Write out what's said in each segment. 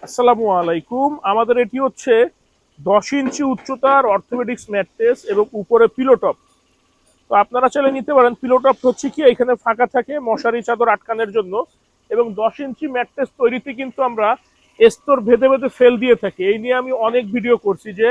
আসসালামু আলাইকুম। আমাদের এটি হচ্ছে 10 ইঞ্চি উচ্চতার অর্থোপেডিক্স ম্যাট্রেস এবং উপরে পিলো টপ। তো আপনারা চাইলে নিতে পারেন। পিলো টপ হচ্ছে কি এখানে ফাঁকা থাকে মশারি চাদর আটকানোর জন্য, এবং 10 ইঞ্চি ম্যাট্রেস তৈরিতে কিন্তু আমরা স্তর ভেদে ভেদে ফেল দিয়ে থাকি। এই নিয়ে আমি অনেক ভিডিও করছি যে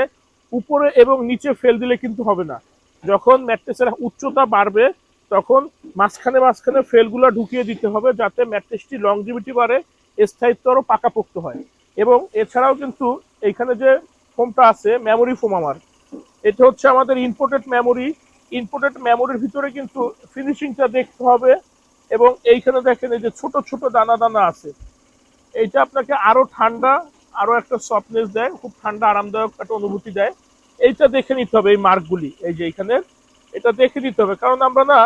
উপরে এবং নিচে ফেল দিলে কিন্তু হবে না। যখন ম্যাট্রেসের উচ্চতা বাড়বে তখন মাঝখানে মাঝখানে ফেলগুলো ঢুকিয়ে দিতে হবে, যাতে ম্যাট্রেসটি লংজিভিটি বাড়ে, স্থায়িত্ব আরও পাকাপোক্ত হয়। এবং এছাড়াও কিন্তু এইখানে যে ফোমটা আছে মেমোরি ফোম, আমার এটা হচ্ছে আমাদের ইম্পোর্টেড মেমোরি। ইম্পোর্টেড মেমোরির ভিতরে কিন্তু ফিনিশিংটা দেখতে হবে। এবং এইখানে দেখেন এই যে ছোট ছোট দানা দানা আছে, এইটা আপনাকে আরো ঠান্ডা, আরো একটা সফটনেস দেয়, খুব ঠান্ডা আরামদায়ক একটা অনুভূতি দেয়। এইটা দেখে নিতে হবে, এই মার্কগুলি এই যে এইখানে এটা দেখে নিতে হবে। কারণ আমরা না,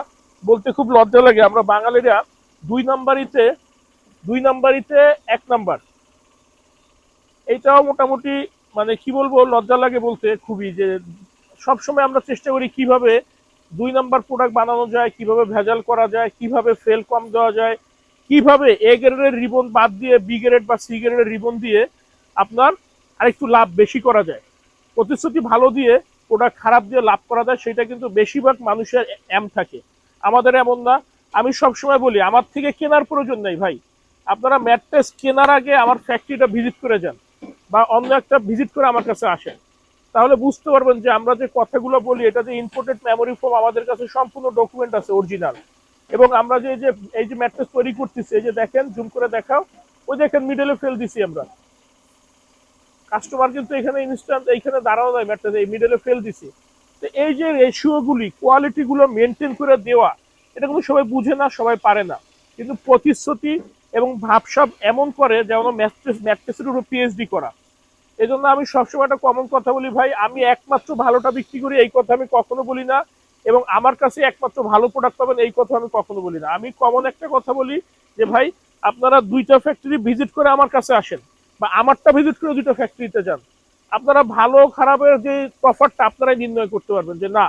বলতে খুব লজ্জা লাগে, আমরা বাঙালিরা দুই নাম্বারিতে 1 নাম্বার, এইটাও মোটামুটি মানে কি বলবো, লজ্জা লাগে বলতে খুবই, যে সবসময় আমরা চেষ্টা করি কিভাবে 2 নাম্বার প্রোডাক্ট বানানো যায়, কিভাবে ভেজাল করা যায়, কিভাবে ফেল কম দেওয়া যায়, কিভাবে এ গ্রেডের রিবন বাদ দিয়ে বি গ্রেড বা সি গ্রেডের রিবন দিয়ে আপনার আরেকটু লাভ বেশি করা যায়। প্রতিশ্রুতি ভালো দিয়ে প্রোডাক্ট খারাপ দিয়ে লাভ করা যায়, সেটা কিন্তু বেশিরভাগ মানুষের এম থাকে। আমাদের এমন না। আমি সবসময় বলি, আমার থেকে কেনার প্রয়োজন নেই ভাই। আপনারা ম্যাট্রেস কেনার আগে আমার ফ্যাক্টরিটা ভিজিট করে যান, বা অন্য একটা ভিজিট করে আমার কাছে আসেন, তাহলে বুঝতে পারবেন যে আমরা যে কথাগুলো বলি এটা যে ইম্পোর্টেড মেমোরি ফোম, আমাদের কাছে সম্পূর্ণ ডকুমেন্ট আছে অরিজিনাল। এবং আমরা যে এই যে ম্যাট্রেস তৈরি করতেছি, এই যে দেখেন, জুম করে দেখাও, ওই দেখেন মিডলে ফেল দিছি আমরা। কাস্টমার কিন্তু এখানে ইনস্ট্যান্ট এইখানে দাঁড়ানো নাই, ম্যাট্রেস এই মিডলে ফেল দিছি। তো এই যে রেশিওগুলি, কোয়ালিটিগুলো মেনটেন করে দেওয়া, এটা কিন্তু সবাই বুঝে না, সবাই পারে না। কিন্তু প্রতিশ্রুতি এবং ভাবসাব এমন করে যেমন ম্যাট্রেসের উপর পিএইচডি করা। এই জন্য আমি সবসময় একটা কমন কথা বলি, ভাই আমি একমাত্র ভালোটা বিক্রি করি এই কথা আমি কখনো বলি না, এবং আমার কাছে একমাত্র ভালো প্রোডাক্ট পাবেন এই কথা আমি কখনো বলি না। আমি কমন একটা কথা বলি যে ভাই, আপনারা 2টা ফ্যাক্টরি ভিজিট করে আমার কাছে আসেন, বা আমারটা ভিজিট করে 2টা ফ্যাক্টরিতে যান। আপনারা ভালো খারাপের যে তফাৎটা আপনারাই নির্ণয় করতে পারবেন যে না,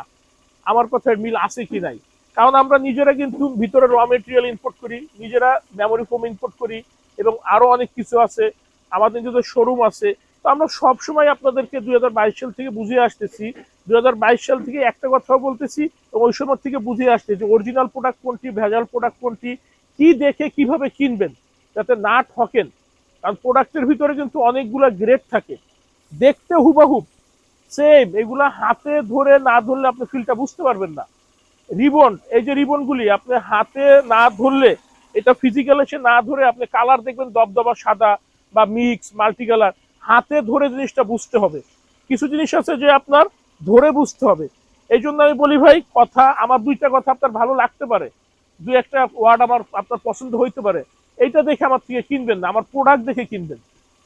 আমার কথার মিল আছে কি নাই। কারণ আমরা নিজেরা কিন্তু ভিতরে র মেটেরিয়াল ইম্পোর্ট করি, নিজেরা মেমোরি ফোম ইম্পোর্ট করি, এবং আরো অনেক কিছু আছে, আমাদের নিজেদের শোরুম আছে। তো আমরা সবসময় আপনাদেরকে 2022 সাল থেকে বুঝিয়ে আসতেছি, 2022 সাল থেকে একটা কথাও বলতেছি, এবং ওই সময় থেকে বুঝিয়ে আসতেছি অরিজিনাল প্রোডাক্ট কোনটি, ভেজাল প্রোডাক্ট কোনটি, কি দেখে কিভাবে কিনবেন যাতে না ঠকেন। কারণ প্রোডাক্টের ভিতরে কিন্তু অনেকগুলো গ্রেড থাকে, দেখতে হুবাহুব সেম, এগুলা হাতে ধরে না ধরলে আপনি ফিলটা বুঝতে পারবেন না। রিবন, এই যে রিবনগুলি আপনি হাতে না ধরলে, এটা ফিজিক্যাল এসে না ধরে আপনি কালার দেখবেন দবদবা সাদা বা মিক্স মাল্টি কালার, হাতে ধরে জিনিসটা বুঝতে হবে। কিছু জিনিস আছে যে আপনার ধরে বুঝতে হবে। এই জন্য আমি বলি ভাই, কথা আমার 2টা কথা আপনার ভালো লাগতে পারে, 2-একটা ওয়ার্ড আমার আপনার পছন্দ হইতে পারে, এইটা দেখে আমার থেকে কিনবেন না, আমার প্রোডাক্ট দেখে কিনবেন।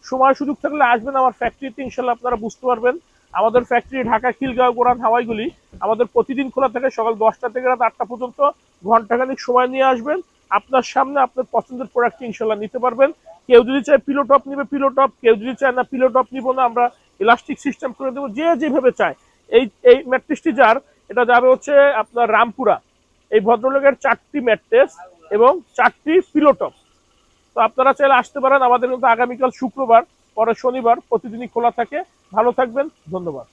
সময় সুযোগ থাকলে আসবেন আমার ফ্যাক্টরিতে, ইনশাল্লাহ আপনারা বুঝতে পারবেন। আমাদের ফ্যাক্টরি ঢাকা, খিলগাঁও, গোরান, হাওয়াইগুলি। আমাদের প্রতিদিন খোলা থাকে সকাল 10টা থেকে রাত 8টা পর্যন্ত। ঘন্টাখানিক সময় নিয়ে আসবেন, আপনার সামনে আপনার পছন্দের প্রোডাক্ট ইনশাল্লাহ নিতে পারবেন। কেউ যদি চায় পিলো টপ নিবে পিলো টপ, কেউ যদি চায় না পিলো টপ নিব না, আমরা ইলাস্টিক সিস্টেম করে দেবো, যে যেভাবে চায়। এই এই ম্যাট্রেসটি যার, এটা যাবে হচ্ছে আপনার রামপুরা। এই ভদ্রলোকের 4টি ম্যাট্রেস এবং 4টি পিলো টপ। তো আপনারা চাইলে আসতে পারেন। আমাদের কিন্তু আগামীকাল শুক্রবার, পরে শনিবার প্রতিদিনই খোলা থাকে। ভালো থাকবেন, ধন্যবাদ।